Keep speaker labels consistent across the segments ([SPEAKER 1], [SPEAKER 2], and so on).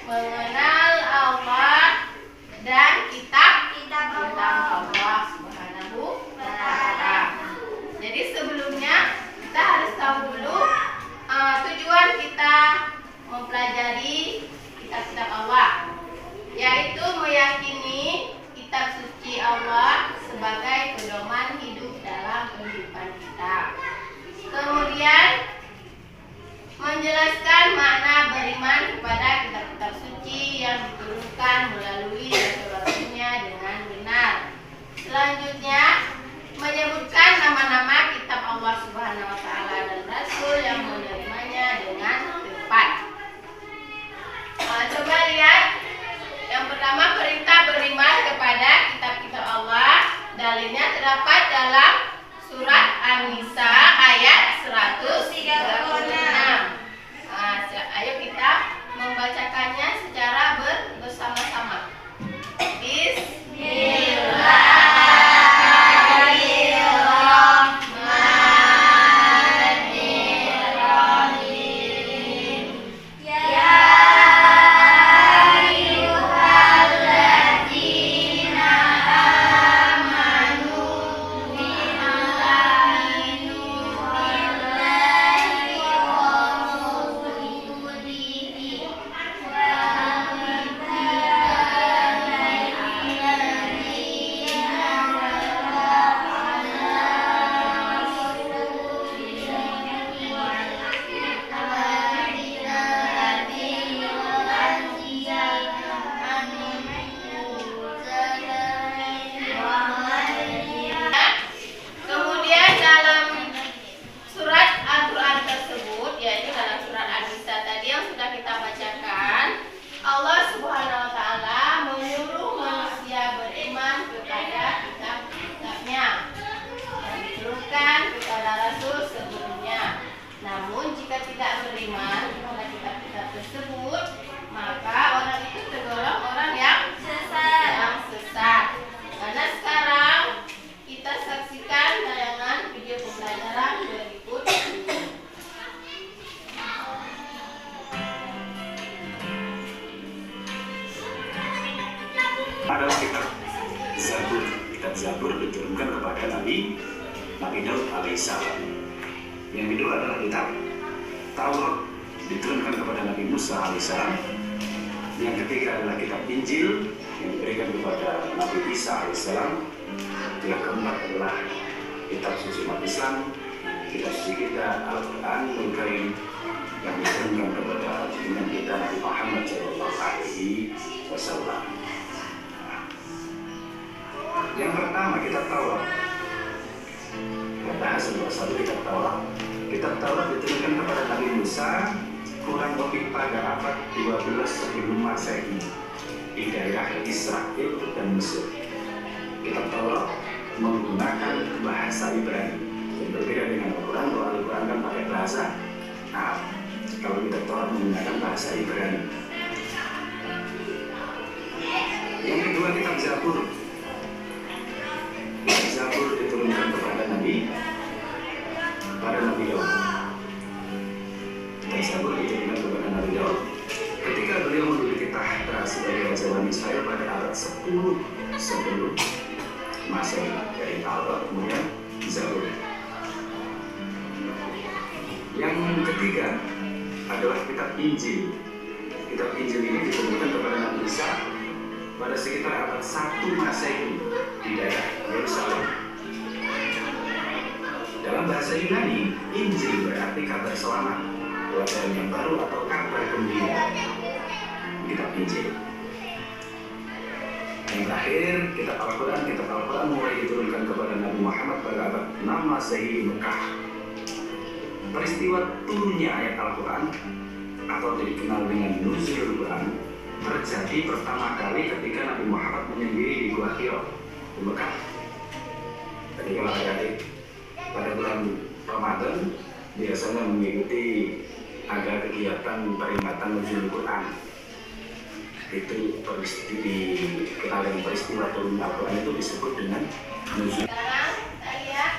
[SPEAKER 1] mengenal Allah dan kitab Allah Subhanahu wa Ta'ala. Jadi sebelumnya kita harus tahu dulu tujuan kita mempelajari kitab-kitab Allah, yaitu meyakini kitab suci Allah sebagai pedoman hidup dalam kehidupan kita. Kemudian menjelaskan makna beriman kepada kitab-kitab suci yang diturunkan melalui rasul-rasulnya dengan benar. Selanjutnya menyebutkan nama-nama kitab Allah Subhanahu wa Ta'ala dan Rasul yang menerimanya dengan tepat. Coba lihat. Yang pertama, perintah beriman kepada kitab-kitab Allah. Dalilnya terdapat dalam surat An-Nisa ayat 136. Ayo kita membacakannya secara bersama-sama. Namun jika tidak beriman kepada kitab-kitab tersebut, maka orang itu tergolong orang yang sesat. Karena sekarang kita saksikan tayangan video pembelajaran berikut ini.
[SPEAKER 2] Adalah kitab Zabur. Kitab Zabur diturunkan kepada Nabi Daud alaihissalam. Yang kedua adalah kitab Taurat, diturunkan kepada Nabi Musa alaihissalam. Yang ketiga adalah kitab Injil yang diberikan kepada Nabi Isa alaihissalam. Yang keempat adalah kitab suci umat Islam, kitab suci kita Al-Quranul Karim yang diturunkan kepada junjungan kita Nabi Muhammad SAW. Yang pertama kitab Taurat. Bahas satu kitab Taurat. Kitab Taurat diturunkan kepada Nabi Musa kurang lebih pada abad 12 sebelum Masehi di daerah Israel dan Mesir. Kitab Taurat menggunakan bahasa Ibrani yang berbeda dengan Al-Quran. Kalau Al-Quran kan pakai bahasa Arab, kalau kitab Taurat menggunakan bahasa Ibrani. Yang kedua kitab Zabur. Zabur diturunkan kepada Nabi Daud. Kitab Zabur diturunkan kepada Nabi Daud ketika beliau menduduki tahta sebagai raja Bani Israel pada abad 10 sebelum Masehi. Dari Taurat kemudian Zabur. Yang ketiga adalah kitab Injil. Kitab Injil ini diturunkan kepada Nabi Isa pada sekitar abad 1 Masehi di daerah Yerusalem. Dalam bahasa Yunani, Injil berarti kabar selamat, pelajaran yang baru atau kabar gembira. Kitab Injil. Yang terakhir, kitab Al-Quran mulai diturunkan kepada Nabi Muhammad pada abad 6 Masehi di Mekah. Peristiwa turunnya ayat Al-Quran atau dikenal dengan Nuzul Quran terjadi pertama kali ketika Nabi Muhammad menyendiri di Gua Hira di Mekah. Jadi kalau adik-adik pada bulan Ramadan biasanya mengikuti ada kegiatan peringatan Nuzul Quran. Itu dikenal dengan peristiwa turun Al-Quran itu disebut dengan Nuzul.
[SPEAKER 1] Sekarang kita lihat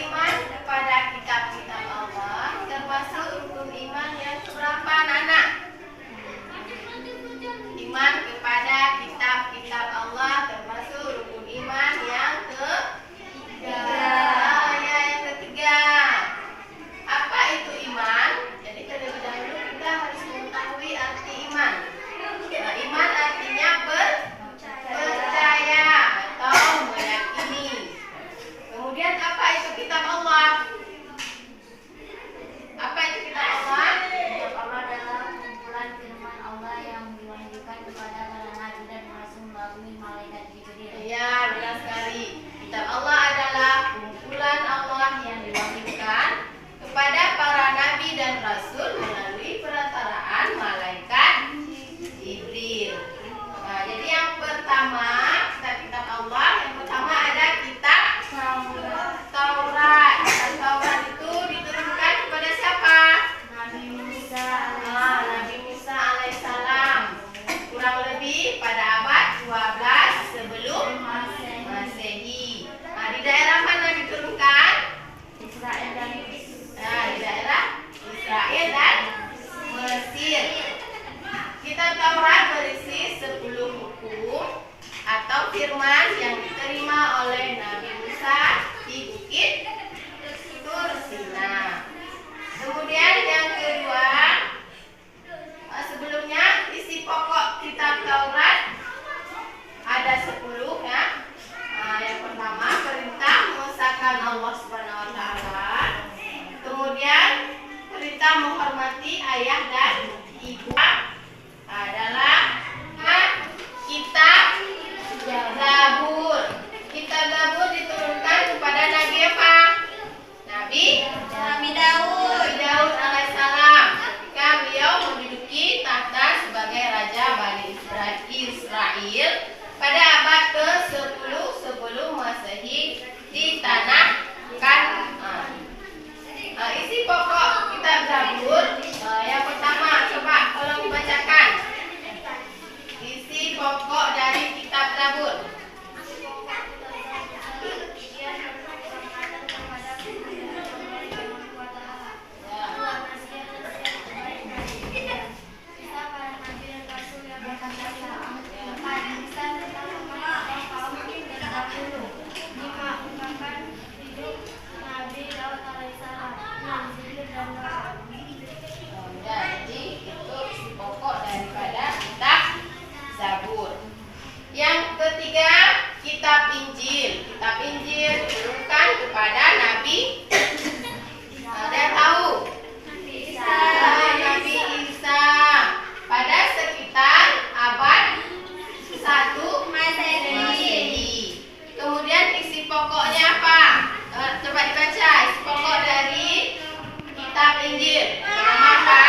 [SPEAKER 1] iman kepada kitab-kitab Allah termasuk rukun iman yang seberapa, anak-anak? kitab Taurat berisi 10 hukum atau firman yang diterima oleh Nabi Musa di Bukit Tur Sina. Kemudian yang kedua, sebelumnya isi pokok kitab Taurat ada 10 ya. Yang pertama, perintah mengesahkan Allah Subhanahu wa taala. Kemudian perintah menghormati ayah dan ibu adalah kitab Zabur. Kitab Zabur diturunkan kepada Nabi apa? Nabi Daud alaihissalam ketika beliau menduduki tahta sebagai raja Bani Israel pada abad ke-10 sebelum Masehi di tanah Kan'an. Isi pokok kitab Zabur yang pertama, coba tolong dibacakan. Isi pokok dari kitab Zabur. Jadi itu isi pokok daripada kitab Zabur. Yang ketiga, kitab Injil. Kitab Injil diturunkan kepada Nabi. Ada yang tahu? Nabi Isa pada sekitar abad 1 Masehi. Kemudian isi pokoknya apa? Coba dibaca isi pokok dari kitab Injil. Pertama apa?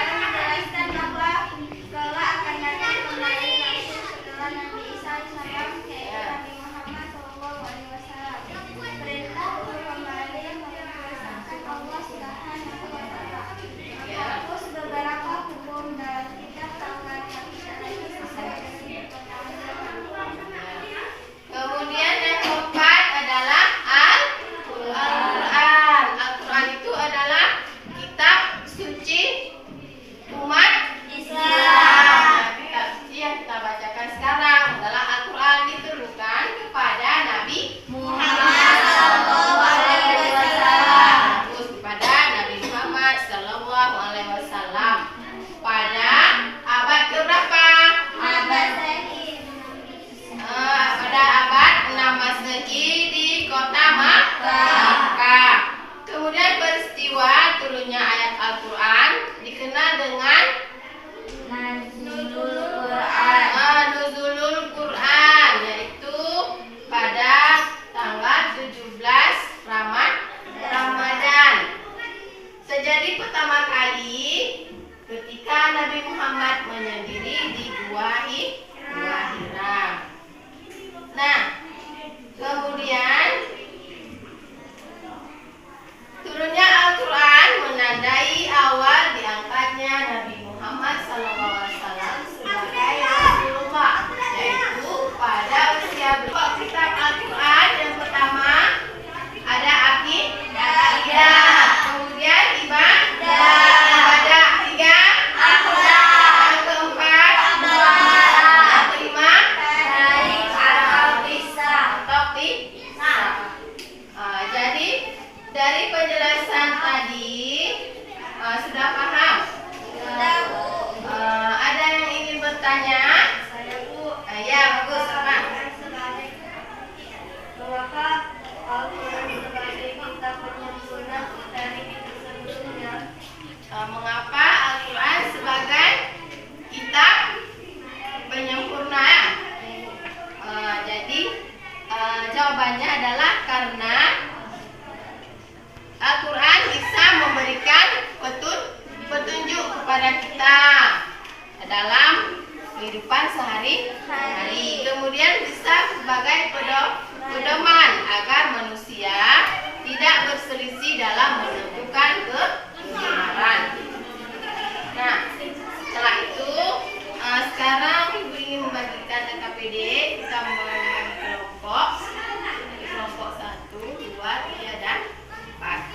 [SPEAKER 3] Menjelaskan bahwa kelak akan datang kembali Rasul setelah Nabi Isa alaihissalam, yaitu Nabi Muhammad SAW. Perintah untuk kembali mengesahkan Allah Subhanahu wa taala. Menghapus beberapa hukum dalam kitab Taurat yang tidak lagi sesuai dengan ketentuan.
[SPEAKER 1] Kemudian yang keempat adalah Al-Quran. Al-Quran itu adalah kitab suci umat Islam. Kitab suci yang kita bacakan sekarang adalah Al-Quran, diturunkan kepada Nabi Muhammad SAW. Terus kepada Nabi Muhammad SAW pada abad keberapa? Pada abad 6 Masehi di kota Makkah. Kemudian peristiwa turunnya ayat Al-Quran dikenal dengan Nuzulul Quran, yaitu pada tanggal 17 Ramadan. Sejadi pertama kali ketika Nabi Muhammad menyendiri di Gua Hira. Nah, kemudian turunnya Al-Quran menandai awal diangkatnya Nabi Muhammad SAW sebagai Rasulullah, yaitu pada usia berapa. Kitab Al-Quran yang pertama ada akidah, kemudian ibadah, tiga yang keempat, yang kelima jadi dari penjelasan tadi sudah paham? Ada yang ingin bertanya? Ya, bagus, apa?
[SPEAKER 3] Mengapa Al-Quran sebagai kitab penyempurna dari kitab sebelumnya?
[SPEAKER 1] Mengapa Al-Quran sebagai kitab penyempurna? Jadi jawabannya adalah karena Al-Quran bisa memberikan petunjuk kepada kita dalam kehidupan sehari-hari. Kemudian bisa sebagai pedoman agar manusia tidak berselisih dalam menentukan kebenaran. Nah, setelah itu sekarang Ibu ingin membagikan KPD. Kita membagi kelompok. Kelompok 1, 2, 3, dan 4.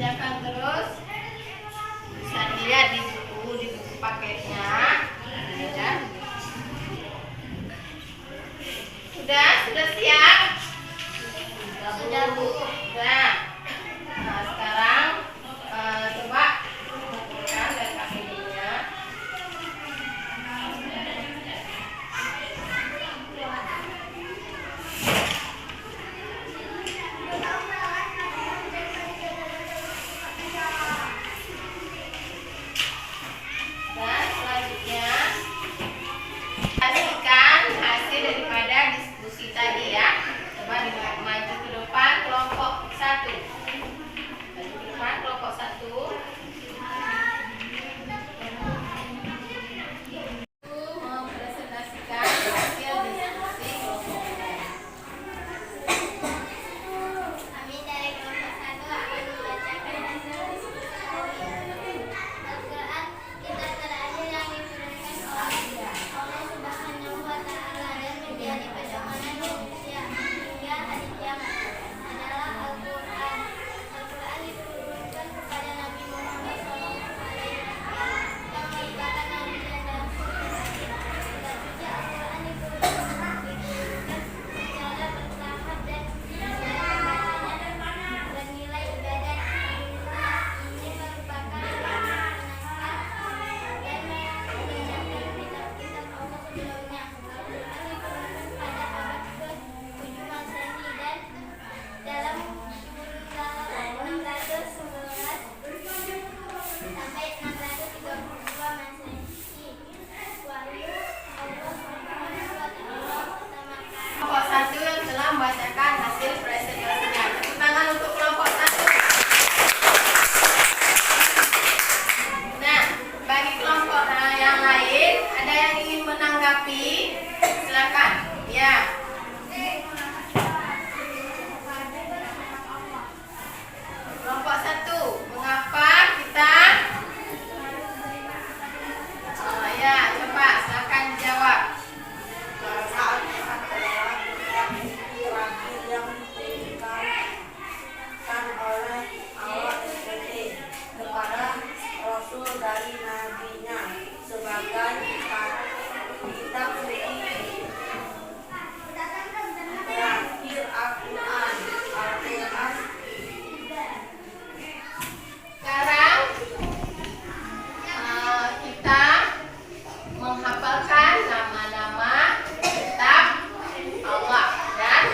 [SPEAKER 1] dikerjakan terus. Bisa dilihat di buku paketnya. Ya kan? Sudah siap?
[SPEAKER 3] Sudah, Bu.
[SPEAKER 1] Sudah. Nah, sekarang coba bukukan dan KPD-nya. Dan selanjutnya pastikan hasil daripada diskusi tadi ya. Coba maju ke depan kelompok 1. Maju ke depan kelompok 1. Mempresentasikan hasil diskusi kelompoknya.
[SPEAKER 3] Kami dari kelompok 1 akan membacakan hasil diskusi Al-Quran, kitab terakhir yang diturunkan oleh Allah Subhanahu wa Ta'ala dan menjadi pedoman manusia hingga hari kiamat adalah Al-Quran. Al-Quran diturunkan kepada Nabi Muhammad SAW yang merupakan nabi dan rasul terakhir. Kitab suci Al-Quran diturunkan secara bertahap dan bernilai ibadat. Ini merupakan penasah dan mengingatkan kitab-kitab Allah sebelumnya. Al-Quran diturunkan pada abad ke-7 Masehi dan dalam kurun tahun 611 sampai 632 Masehi. Wahyu Allah Subhanahu wa Ta'ala utamakan.
[SPEAKER 1] Kelompok 1 yang telah membacakan hasil presentasinya. Tepuk tangan untuk kelompok 1. Nah, bagi kelompok yang lain, ada yang ingin menanggapi? Silakan. Ya. Kelompok 1, mengapa kita? Ya, coba silakan jawab.
[SPEAKER 4] oleh Allah SWT kepada Rasul dari Nabi-Nya sebagai kitab suci terakhir Al-Quran.
[SPEAKER 1] Sekarang kita menghafalkan nama-nama kitab Allah dan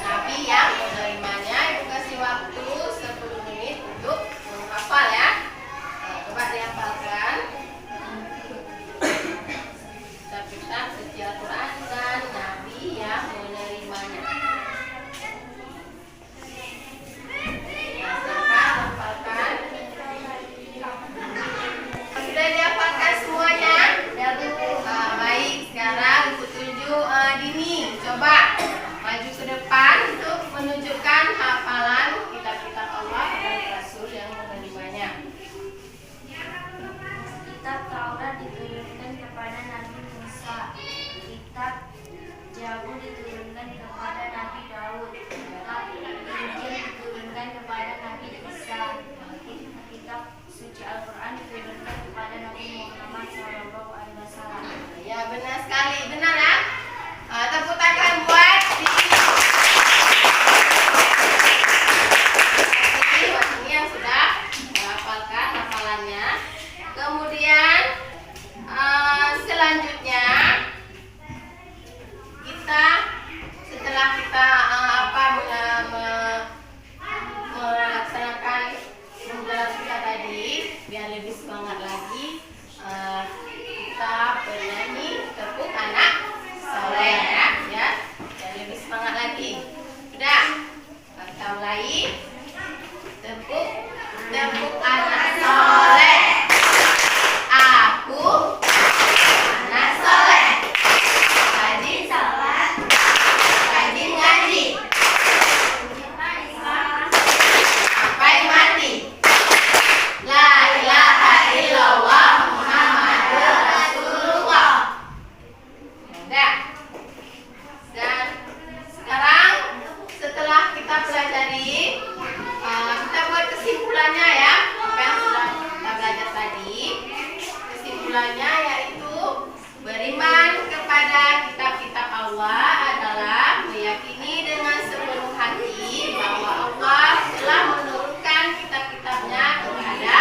[SPEAKER 1] Nabi yang menerimanya. Ibu kasih waktu 10 menit untuk menghafal ya. Coba dihafalkan kitab suci Al-Quran dan Nabi yang menerimanya. Hafalkan. Sudah dihafalkan semuanya? Baik, sekarang Ibu tunjuk Dini. Coba maju ke depan untuk menunjukkan hafalan kitab-kitab Allah dan Rasul yang menerimanya.
[SPEAKER 3] Kitab Taurat diturunkan kepada Nabi Musa. Kitab Zabur diturunkan kepada Nabi Daud. Kitab Injil diturunkan kepada Nabi Isa. Kitab suci Al-Quran diturunkan kepada Nabi Muhammad SAW.
[SPEAKER 1] Ya, benar sekali. Benar ya? Tepuk tangan buat Dini. Ini yang sudah menghafalkan hafalannya. Kemudian selanjutnya kita setelah kita melaksanakan pembelajaran kita tadi biar lebih semangat lagi, kita bernyanyi tepuk anak soleh ya, biar lebih semangat lagi. Sudah, kita mulai. Tepuk anak soleh. Aku anak soleh. Rajin salat, rajin ngaji, sampai mati. La ilaha illallah Muhammadur Rasulullah. Udah. Dan sekarang setelah kita pelajari, kita buat kesimpulan. kesimpulannya ya, apa yang sudah kita belajar tadi. Kesimpulannya yaitu beriman kepada kitab-kitab Allah adalah meyakini dengan sepenuh hati bahwa Allah telah menurunkan kitab-kitabnya kepada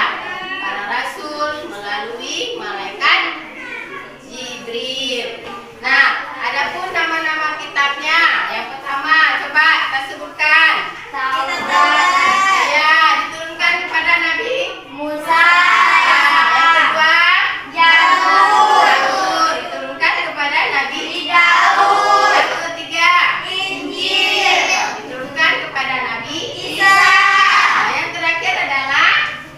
[SPEAKER 1] para rasul melalui malaikat Jibril. Nah, adapun nama-nama kitabnya, yang pertama coba kita sebutkan. Ya, diturunkan kepada Nabi
[SPEAKER 3] Musa.
[SPEAKER 1] Yang kedua, Zabur diturunkan kepada Nabi
[SPEAKER 3] Daud.
[SPEAKER 1] Yang ketiga,
[SPEAKER 3] Injil.
[SPEAKER 1] diturunkan kepada Nabi
[SPEAKER 3] Isa.
[SPEAKER 1] Yang terakhir adalah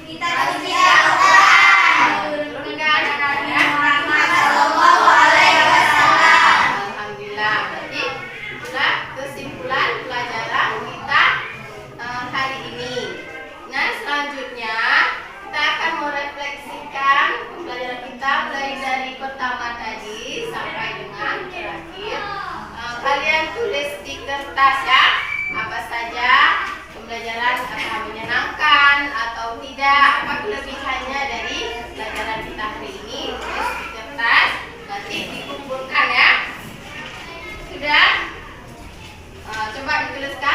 [SPEAKER 3] Kitab suci Al-Quran.
[SPEAKER 1] diturunkan kepada
[SPEAKER 3] Muhammad Sallallahu Alaihi Wasallam.
[SPEAKER 1] Alhamdulillah. Berarti itulah kesimpulan pelajaran kita hari ini. Nah, selanjutnya kita akan merefleksikan pembelajaran kita mulai dari pertama tadi sampai dengan terakhir. Kalian tulis di kertas ya, apa saja pembelajaran, apakah menyenangkan atau tidak, apa kelebihannya dari pelajaran kita hari ini. Tulis di kertas, nanti dikumpulkan ya. Sudah? Coba dituliskan